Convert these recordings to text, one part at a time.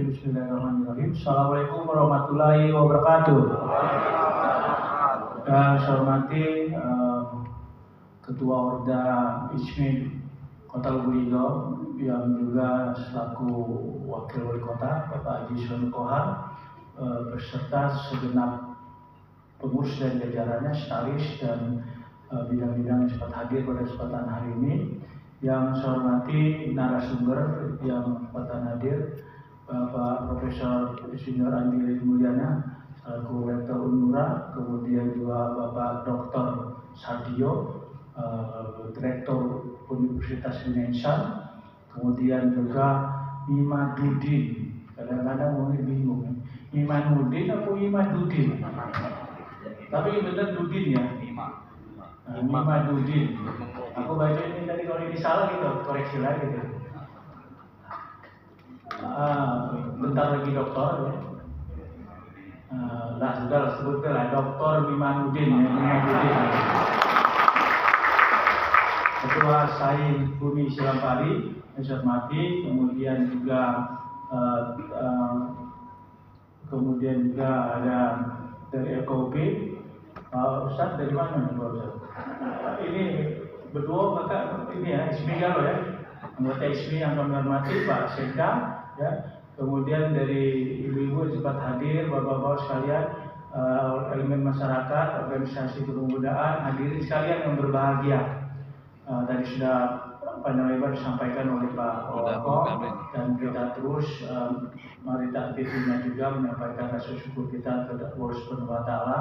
Bismillahirrahmanirrahim. Assalamualaikum warahmatullahi wabarakatuh. Yang saya hormati Ketua Orda ISMI Kota Lubulingga yang juga selaku Wakil Wali Kota Bapak Haji Soni Kohar beserta segenap pengurus dan jajarannya, sekretaris dan bidang-bidang yang sempat hadir pada kesempatan hari ini. Yang saya hormati narasumber yang kesempatan hadir, Bapak Profesor Insinyur Andi Mulyana selaku Rektor Unmura, kemudian juga Bapak Dr. Sadio, Direktur Universitas Indonesia, kemudian juga Imadudin. Kadang-kadang mungkin bingung, Imanuddin atau Imadudin? Tapi benar Dudin ya. Imadudin. Aku baca ini tadi, kalau ini salah gitu, koreksi lagi gitu. Bentar lagi doktor ya. Sudah sebutkan lah, Dr. Imanuddin ya, Imanuddin. Ketua Sain Bumi Silampari, yang saya hormati, kemudian juga ada dari LKUP, Ustaz dari mana nih Pak Ustaz? Ini berdua maka ini ya, ISMI Galo ya, anggota ISMI yang kami hormati Pak Sekda ya, kemudian dari ibu-ibu sempat hadir, bapak-bapak sekalian, elemen masyarakat, organisasi kepemudaan, hadirin sekalian yang berbahagia. Tadi sudah panjang lebar disampaikan oleh Pak Wako, dan kita terus mari takdirnya juga menyampaikan rasa syukur kita kepada Allah Subhanahu wa Ta'ala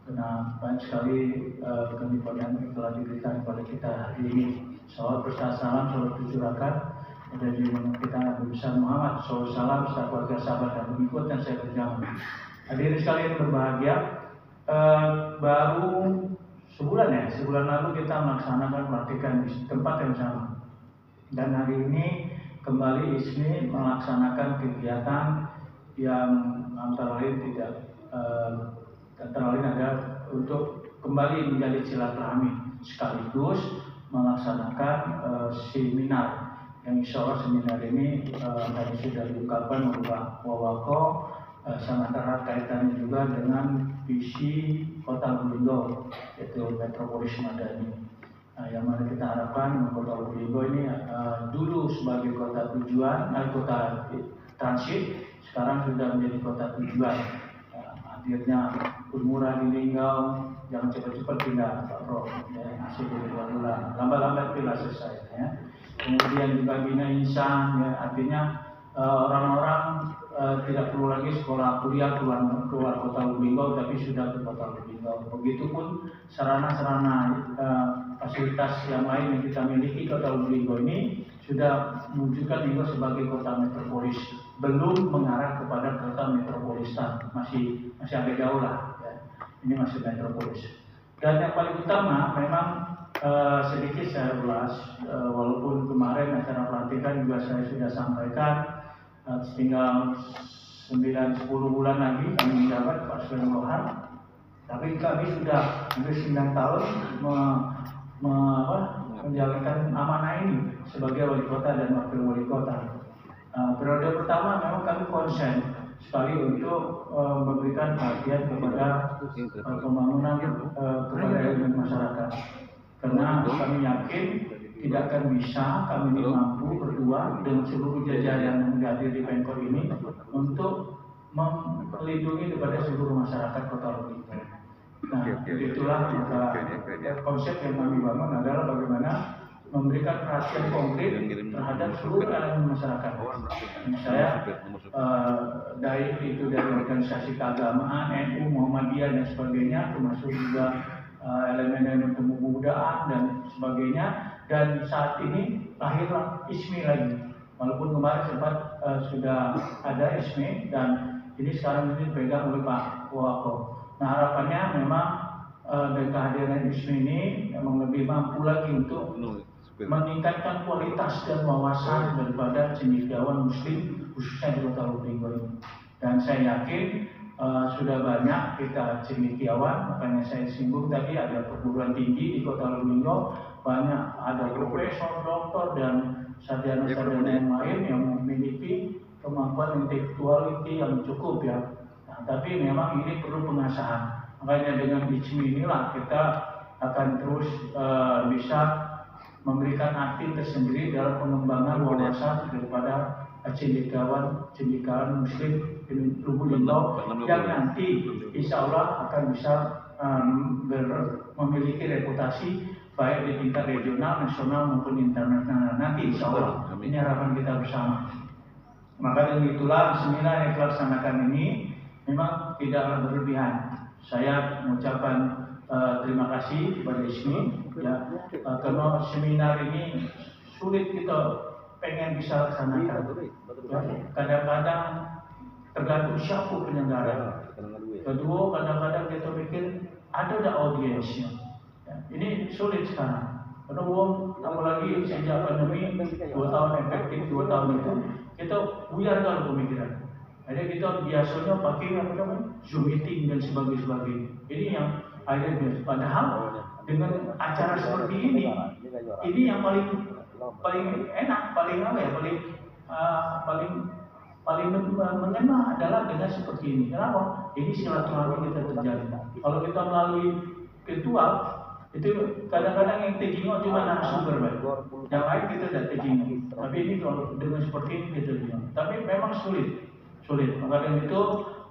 karena banyak sekali kenikmatan yang telah diberikan kepada kita hari ini. Salawat beserta salam, salawat 7 rakaat dari kita Nabi besar Muhammad SAW, serta keluarga, sahabat dan pengikut dan saya berjamaah. Hadirin sekalian berbahagia, baru sebulan lalu kita melaksanakan pelatihan di tempat yang sama, dan hari ini kembali ISMI melaksanakan kegiatan yang antara lain adalah untuk kembali menjadi silaturahmi sekaligus melaksanakan seminar yang insya Allah seminar ini tadi sudah diungkapkan oleh Pak Wawako, sangat erat kaitannya juga dengan visi Kota Lubulingga, yaitu Metropolis Madani. Yang mana kita harapkan Kota Lubulingga ini dulu sebagai kota tujuan, kota transit, sekarang sudah menjadi kota tujuan. Hadirnya Unmura di Linggau, jangan cepat-cepat pindah Pak Prof, masih jadi bulan, lambat-lambat pilih selesai ya. Kemudian juga Bina Insan, ya, artinya orang-orang tidak perlu lagi sekolah kuliah keluar Kota Lubulingga, tapi sudah ke Kota Lubulingga. Begitupun sarana-sarana fasilitas yang lain yang kita miliki. Kota Lubulingga ini sudah menunjukkan Linggo sebagai kota metropolis, belum mengarah kepada kota metropolitan, masih agak jauh lah ya. Ini masih metropolis. Dan yang paling utama memang sedikit saya ulas, walaupun kemarin acara pelatihan juga saya sudah sampaikan, tinggal 9-10 bulan lagi kami menjabat Pak Soni Kohar, tapi kami sudah hampir 9 tahun menjalankan amanah ini sebagai wali kota dan wakil wali kota. Periode pertama memang kami konsen sekali untuk memberikan perhatian kepada pembangunan kepada elemen masyarakat, karena kami yakin tidak akan bisa kami ini mampu berdua dengan seluruh jajaran yang hadir di Pemkot ini untuk melindungi kepada seluruh masyarakat Kota Lubulingga. Nah, itulah konsep yang kami bangun adalah bagaimana memberikan perhatian konkret terhadap seluruh elemen masyarakat. Saya dari organisasi keagamaan, NU, Muhammadiyah dan sebagainya, termasuk juga elemen-elemen kepemudaan dan sebagainya. Dan saat ini lahirlah ISMI lagi. Walaupun kemarin sempat sudah ada ISMI dan ini sekarang ini dipegang oleh Pak Wako. Nah, harapannya memang dengan kehadiran ISMI ini memang lebih mampu lagi untuk meningkatkan kualitas dan wawasan daripada cendekiawan Muslim khususnya di Kota Lubulingga ini. Dan saya yakin sudah banyak kita cendekiawan, makanya saya singgung tadi ada perguruan tinggi di Kota Lubulingga, banyak ada profesor, doktor dan sarjana-sarjana yang lain yang memiliki kemampuan intelektualiti yang cukup ya. Nah, tapi memang ini perlu pengasahan. Makanya dengan ICMI inilah kita akan terus bisa memberikan arti tersendiri dalam pengembangan wawasan daripada cendekiawan Muslim di Lubuk Linggau yang nanti insya Allah akan bisa memiliki reputasi baik di tingkat regional, nasional maupun internasional nanti insya Allah. Ini harapan kita bersama. Maka dengan itulah seminar yang kita laksanakan ini memang tidaklah berlebihan. Saya mengucapkan terima kasih kepada ISMI ya, karena seminar ini sulit kita pengen bisa laksanakan. Ya, kadang-kadang tergantung siapa penyelenggara. Kedua, kadang-kadang kita pikir ada tak audiensnya. Ya, ini sulit sekarang. Karena apalagi sejak pandemi 2 tahun efektif 2 tahun itu kita buyar kalau pemikiran. Jadi kita biasanya pakai apa namanya Zoom meeting dan sebagainya. Ini yang akhirnya padahal dengan acara seperti ini yang paling enak, paling apa ya, paling mengena adalah dengan seperti ini. Kenapa? Ini silaturahmi kita terjadi. Kalau kita melalui virtual itu kadang-kadang yang terjengok cuma narasumber, yang lain kita tidak terjengok. Tapi ini kalau dengan seperti ini kita terjengok. Tapi memang sulit. Maka dengan itu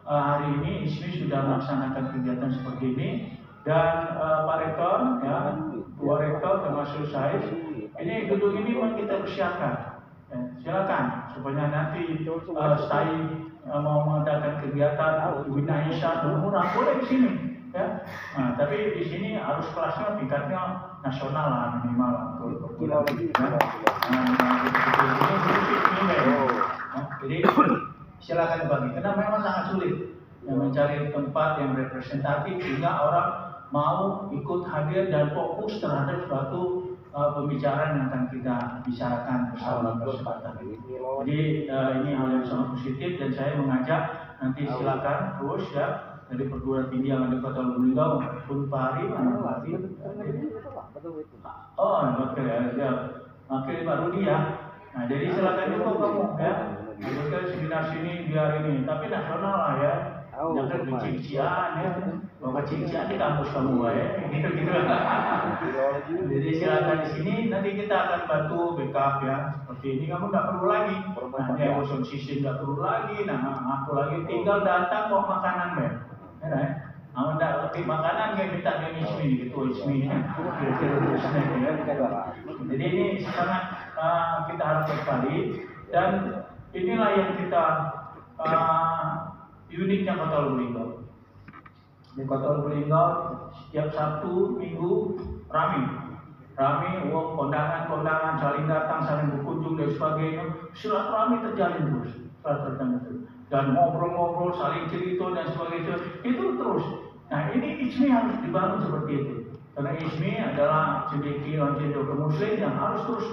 hari ini ISMI sudah melaksanakan kegiatan seperti ini dan Pak Rektor, ya, Dua Rektor termasuk saya, ini gedung ini memang kita persiapkan. Ya, silakan supaya nanti saya mau mengadakan kegiatan Bina Insya murah boleh di sini. Ya. Nah, tapi di sini harus kelasnya tingkatnya nasional lah minimal untuk jadi silakan bagi, karena memang sangat sulit mencari tempat yang representatif sehingga orang mau ikut hadir dan fokus terhadap suatu pembicaraan yang akan kita bicarakan bersama kesempatan ini. Jadi ini hal yang sangat positif dan saya mengajak nanti silakan terus ya dari perguruan tinggi yang ada di Kota Lubuk Linggau maupun Pak Ari, oke ya, oke Pak Rudi ya. Nah jadi silakan juga kamu ya. Ikutkan seminar sini biar ini, tapi nasional lah ya. Jangan kecil-kecilan ya. Kalau kecil-kecilan di kampus kamu ya. Gitu. Jadi silakan di sini. Nanti kita akan bantu backup ya. Seperti ini kamu nggak perlu lagi. Nanti emotion system nggak perlu lagi. Nah aku lagi tinggal datang bawa makanan ya. Ya. Nah, nggak lebih makanan kayak minta dia ISMI gitu ISMI. Jadi ini sangat kita harapkan sekali dan inilah yang kita uniknya Kota Lubuk Linggau. Di Kota Lubuk Linggau setiap Sabtu Minggu rame, kondangan saling datang, saling berkunjung dan sebagainya. Silaturahmi terjalin terus, dan ngobrol-ngobrol, saling cerita dan sebagainya. Itu terus. Nah ini ISMI harus dibangun seperti itu. Karena ISMI adalah cendekiawan Muslim yang harus terus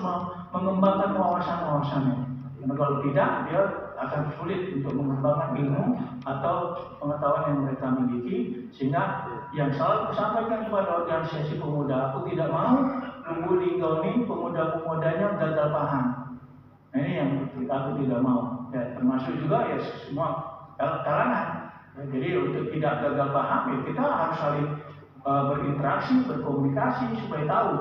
mengembangkan wawasan-wawasannya. Karena kalau tidak, dia akan sulit untuk mengembangkan ilmu atau pengetahuan yang mereka miliki. Sehingga yang selalu disampaikan kepada organisasi pemuda, aku tidak mau Lubuk Linggau ini pemuda-pemudanya gagal paham. Nah ini yang aku tidak mau. Ya, termasuk juga ya semua kalangan. Ya, jadi untuk tidak gagal paham, ya kita harus saling berinteraksi, berkomunikasi supaya tahu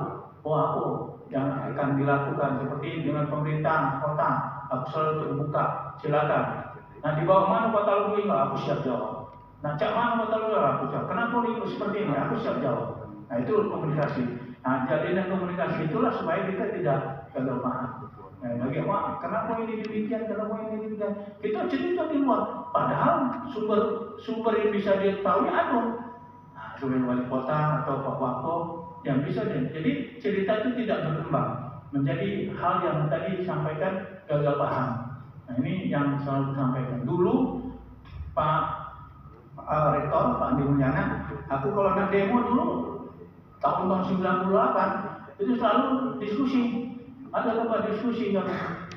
apa yang akan dilakukan seperti dengan pemerintah kota. Aku selalu terbuka, silakan. Nah di bawah mana Kota Lubuk Linggau, aku siap jawab. Nah cak mana Kota Lubuk Linggau, aku jawab. Kenapa ikut seperti ini, aku siap jawab. Nah itu komunikasi. Nah jalinan komunikasi itulah supaya kita tidak gagal paham. Nah bagaimana, kenapa ini demikian, kenapa ini demikian. Kita cerita di luar, padahal sumber yang bisa diketahui ada. Nah sumber wali kota atau Pak Wako yang bisa jadi cerita itu tidak berkembang menjadi hal yang tadi disampaikan gagal paham. Nah ini yang selalu disampaikan. Dulu Pak Rektor, Pak Andi Mulyana, aku kalau nak demo dulu tahun 98 itu selalu diskusi. Ada tempat diskusi kan?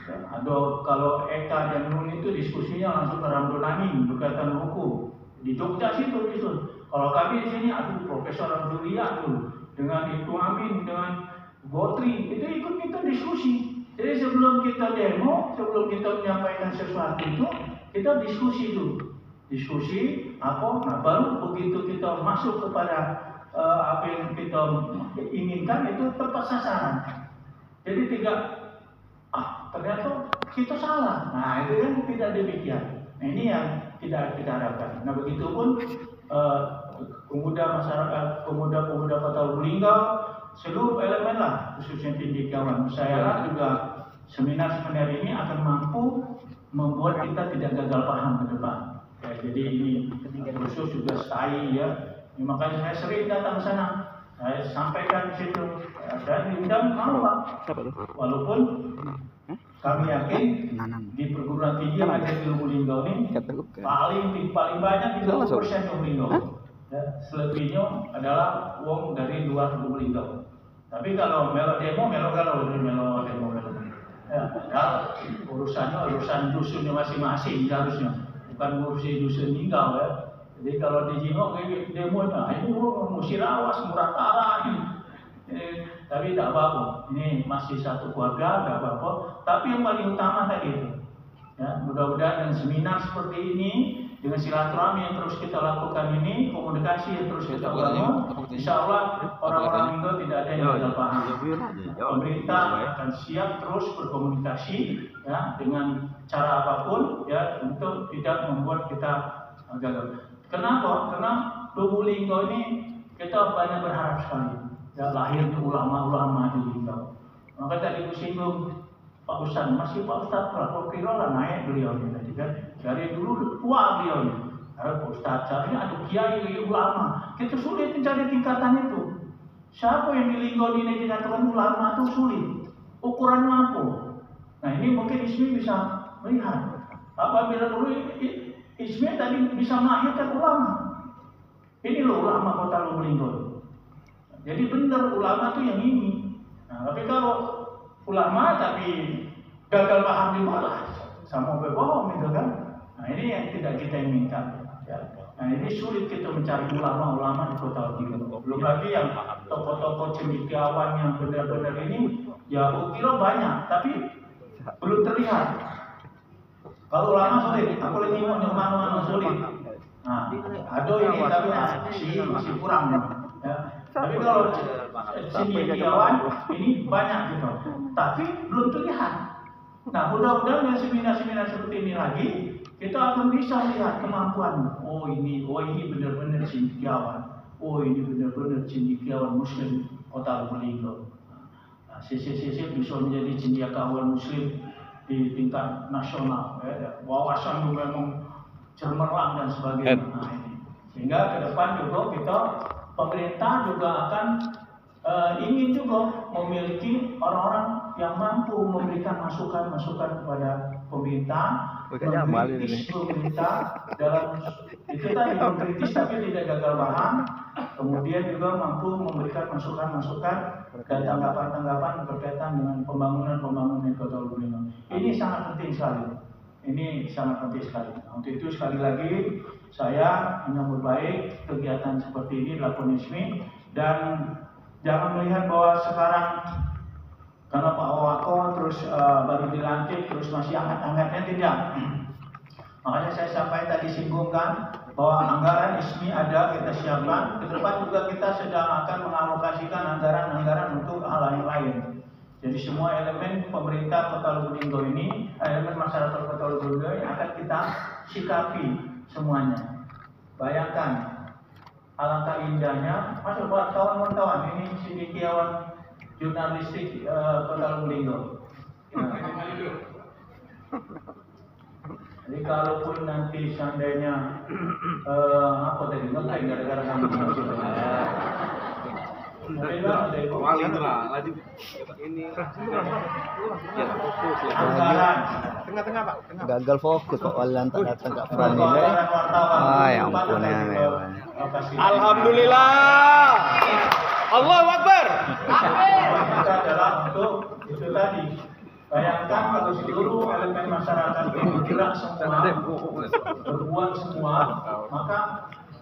Ada kalau Eka dan Nun itu diskusinya langsung ke Ramdonani berkaitan hukum di Jogja situ. Kalau kami di sini, Profesor Abdulia tuh dengan Ibnu Amin dengan Gotri itu ikut kita diskusi. Jadi sebelum kita demo, sebelum kita menyampaikan sesuatu itu, kita diskusi dulu. Diskusi apa? Nah, baru begitu kita masuk kepada apa yang kita inginkan itu tepat sasaran. Jadi tidak, ternyata kita salah. Nah itu kan tidak demikian. Nah ini yang tidak kita harapkan. Nah begitupun pemuda masyarakat, pemuda-pemuda Kota Lubulingga, seluruh elemen lah, khususnya cendekiawan. Saya juga seminar-seminar ini akan mampu membuat kita tidak gagal paham ke depan. Ya, jadi ini khusus juga stay ya. Makanya saya sering datang ke sana. Saya sampaikan di situ. Saya diundang mau Pak. Walaupun kami yakin di perguruan tinggi yang ada di Lubulingga ini paling banyak 30% Lubulingga. Ya, selebihnya adalah uang dari luar Lubulingga. Tapi kalau melo demo ya, urusan dusunnya masing-masing harusnya, bukan ngurusin dusun tinggal ya. Jadi kalau di Jino demonya ini Musirawas, Muratara ini. Tapi tidak apa-apa. Ini masih satu keluarga, tidak apa-apa. Tapi yang paling utama tadi itu, ya, mudah-mudahan dengan seminar seperti ini, dengan silaturahmi yang terus kita lakukan ini, komunikasi yang terus kita bangun, insya Allah orang-orang Indo tidak ada yang gagal paham. Pemerintah akan siap terus berkomunikasi, ya, dengan cara apapun, ya, untuk tidak membuat kita gagal. Kenapa? Karena Lubulingga ini kita banyak berharap sekali. Ya, lahir ulama-ulama di Lubulingga. Maka tadi kusinggung Pak Ustadz, masih Pak Ustadz kalau kira lah naik beliau ini tadi kan. Dari dulu tua beliau ini. Pak Ustadz carinya ada kiai ulama. Kita sulit mencari tingkatan itu. Siapa yang di Linggo ini dikatakan ulama itu sulit. Ukurannya apa? Nah ini mungkin Ismi bisa melihat. Apabila dulu Ismi tadi bisa melahirkan ulama. Ini loh ulama Kota Lubulingga. Jadi benar ulama itu yang ini. Nah, tapi kalau ulama tapi gagal paham di malah sama berbohong itu kan. Nah ini yang tidak kita inginkan. Ya. Nah ini sulit kita mencari ulama-ulama di Kota Lubulingga. Belum lagi yang tokoh-tokoh cendekiawan yang benar-benar ini, ya ukiro banyak, tapi belum terlihat. Kalau ulama sulit, aku lagi mau nyemano sulit. Nah, ada ini tapi masih kurang. Ya. Tapi kalau cendekiawan ini banyak gitu, tapi belum terlihat. Nah, mudah-mudahan dengan seminar-seminar seperti ini lagi, kita akan bisa lihat kemampuan. Oh ini benar-benar cendekiawan. Oh ini benar-benar cendekiawan Muslim Kota Lubulingga. Nah, sisi-sisi bisa menjadi cendekiawan Muslim di tingkat nasional. Ya. Wawasan memang cemerlang dan sebagainya. Nah, ini. Sehingga ke depan juga kita pemerintah juga akan ingin juga memiliki orang-orang yang mampu memberikan masukan-masukan kepada pemerintah, mengkritis pemerintah dalam itu tadi mengkritis tapi tidak gagal paham, kemudian juga mampu memberikan masukan-masukan dan tanggapan-tanggapan berkaitan dengan pembangunan Kota Lubulingga. Ini sangat penting sekali. Ini sangat penting sekali. Untuk itu sekali lagi saya menyambut baik kegiatan seperti ini dilakukan Ismi, dan jangan melihat bahwa sekarang karena Pak Wako terus baru dilantik terus masih hangat-hangatnya, tidak. Makanya saya sampai tadi singgungkan bahwa anggaran Ismi ada, kita siapkan. Ke depan juga kita sedang akan mengalokasikan anggaran-anggaran untuk hal yang lain. Jadi semua elemen pemerintah Kota Lubulingga ini, elemen masyarakat Kota Lubulingga ini akan kita sikapi semuanya. Bayangkan alangkah indahnya, masuk buat kawan-kawan ini cendekiawan jurnalistik Kota Lubulingga. Jadi kalaupun nanti seandainya apa tadi ngeklaim gara-gara kami tengah-tengah Pak. Gagal fokus Pak Walan, tak datang Kak Frani. Ya ampun ya. Alhamdulillah. Allahu Akbar. Kita adalah untuk itu tadi. Bayangkan kalau seluruh elemen masyarakat bergerak semua, berbuat semua, maka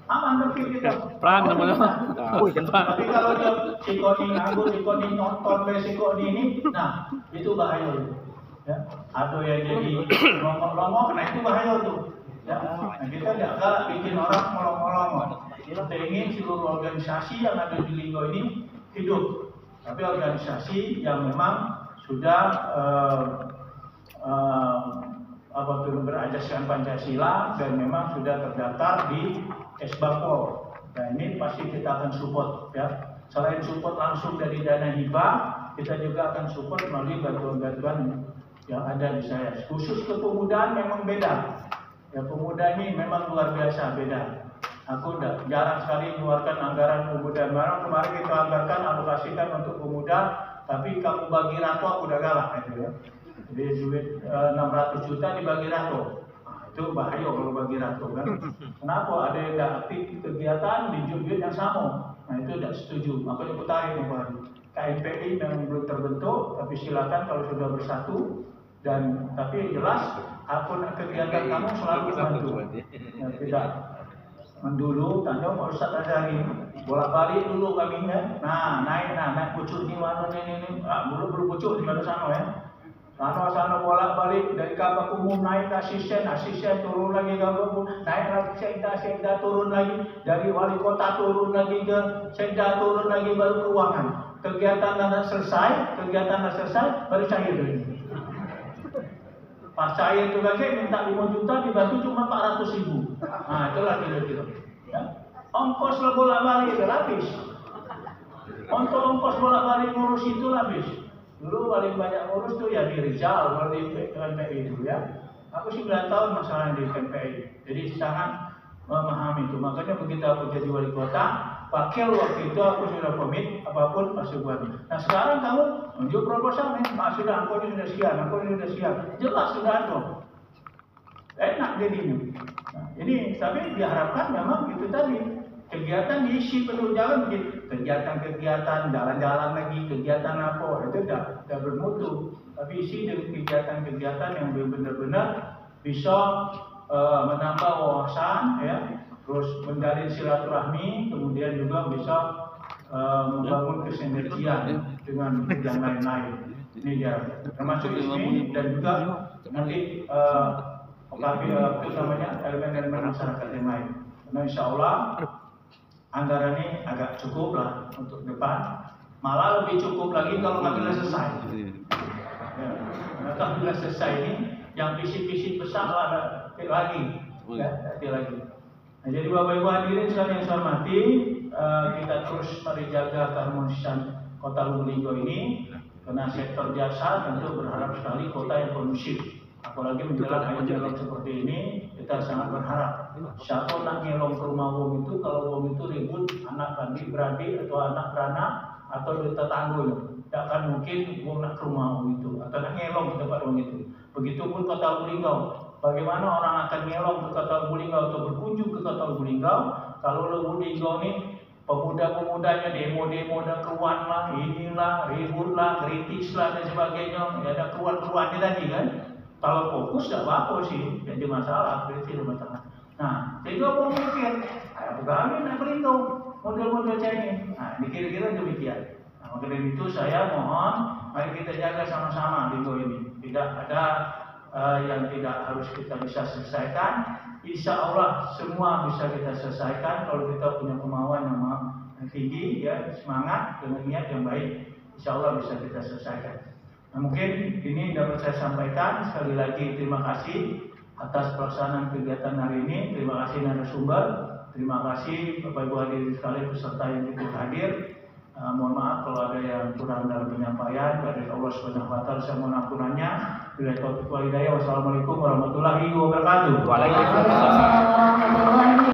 aman tapi kita. Peran namanya. Tapi kalau si Koni nganggur, si Koni nonton, si Koni ini, nah itu bahaya. Ya, atau yang jadi longok-longok, nah itu bahaya tuh. Ya, nah, kita tidak galak bikin orang melongok-longok. Kita ingin seluruh organisasi yang ada di Linggo ini hidup, tapi organisasi yang memang sudah berajaskan Pancasila dan memang sudah terdaftar di Esbapol. Nah ini pasti kita akan support ya. Selain support langsung dari dana hibah, kita juga akan support melalui bantuan-bantuan yang ada di saya. Khusus kepemudaan memang beda. Ya pemuda ini memang luar biasa beda. Aku jarang sekali mengeluarkan anggaran pemuda. Kemarin kita anggarkan alokasikan untuk pemuda, tapi kamu bagi ratu aku udah galak gitu ya. Jadi duit 600 juta dibagi ratu. Nah, itu bahaya kalau bagi ratu kan. Kenapa? Ada yang tidak aktif kegiatan di duit yang sama. Nah itu tidak setuju. Makanya aku tarik kembali. KMPI memang belum terbentuk, tapi silakan kalau sudah bersatu. Dan tapi jelas akun kegiatan kamu selalu bantu. Ya, tidak mendulu tanya Pak Ustaz Azhari bolak-balik dulu kami ya. Nah naik pucuk di mana ini belum pucuk di mana sana ya. Sana bolak-balik dari kabak umum naik ke asisten turun lagi kabak umum, naik ke sekda turun lagi, dari wali kota turun lagi ke sekda turun lagi baru ke ruangan. Kegiatan dah selesai baru cair dulu. Pas cair itu lagi minta 5 juta dibantu cuma 400.000. Nah itulah kira-kira. Ya. Ongkos lah bolak-balik itu habis. Untuk ongkos bolak-balik ngurus itu habis. Dulu paling banyak ngurus tuh ya di Rizal, kalau di KMPI itu ya. Aku 9 tahun masalah di KMPI, jadi sangat memahami itu. Makanya begitu aku jadi wali kota, wakil waktu itu aku sudah komit apapun pasti buat. Nah sekarang kamu unjuk proposal nih, sudah aku ini sudah siap, jelas sudah ada. Enak jadinya. Nah, ini tapi diharapkan memang itu tadi. Kegiatan diisi penuh jalan begitu. Kegiatan-kegiatan, jalan-jalan lagi, kegiatan apa, itu tidak bermutu. Tapi isi dengan kegiatan-kegiatan yang benar-benar bisa menambah wawasan, ya, terus menjalin silaturahmi, kemudian juga bisa membangun kesinergian dengan yang lain-lain. Ini ya, termasuk ini dan juga nanti itu namanya elemen-elemen masyarakat yang lain. Nah, insya Allah anggaran ini agak cukup lah untuk depan, malah lebih cukup lagi kalau nggak selesai. Ya, kalau sudah selesai ini, yang visi-visi besar lah ada lagi, ya, lagi. Nah, jadi Bapak Ibu hadirin sekalian yang saya hormati, kita terus mari jaga keharmonisan Kota Lubulinggo ini, karena sektor jasa tentu berharap sekali kota yang kondusif. Apalagi menjelang ayat seperti ini, kita sangat berharap. Siapa nak ngelong ke rumah wong itu, kalau wong itu ribut, anak beradik atau anak beranak atau tetangga, tidak akan mungkin wong nak ke rumah wong itu atau nak ngelong ke tempat wong itu. Begitupun Kota Lubulinggo. Bagaimana orang akan ngelong ke Kota Lubulinggo atau berkunjung ke Kota Lubulinggo kalau Lubulinggo ini pemuda-pemudanya demo-demo dan keruan lah, inilah, ribut lah, kritis lah dan sebagainya. Ya, ada keruan-keruannya tadi kan. Kalau fokus tidak apa-apa sih, jadi masalah, kritis masalah. Nah, sehingga orang mikir, kami nak berlindung model-model ini. Nah, dikira-kira demikian. Nah, oleh itu saya mohon, mari kita jaga sama-sama Linggo ini. Tidak ada yang tidak harus kita bisa selesaikan. Insya Allah semua bisa kita selesaikan kalau kita punya kemauan yang tinggi, ya, semangat dengan niat yang baik. Insya Allah bisa kita selesaikan. Nah, mungkin ini dapat saya sampaikan. Sekali lagi terima kasih atas pelaksanaan kegiatan hari ini. Terima kasih narasumber. Terima kasih Bapak Ibu hadirin sekalian peserta yang ikut hadir. Mohon maaf kalau ada yang kurang dalam penyampaian. Dari Allah Subhanahu wa taala saya mohon ampunannya. Billahi taufiq wal hidayah. Wassalamualaikum warahmatullahi wabarakatuh. Waalaikumsalam.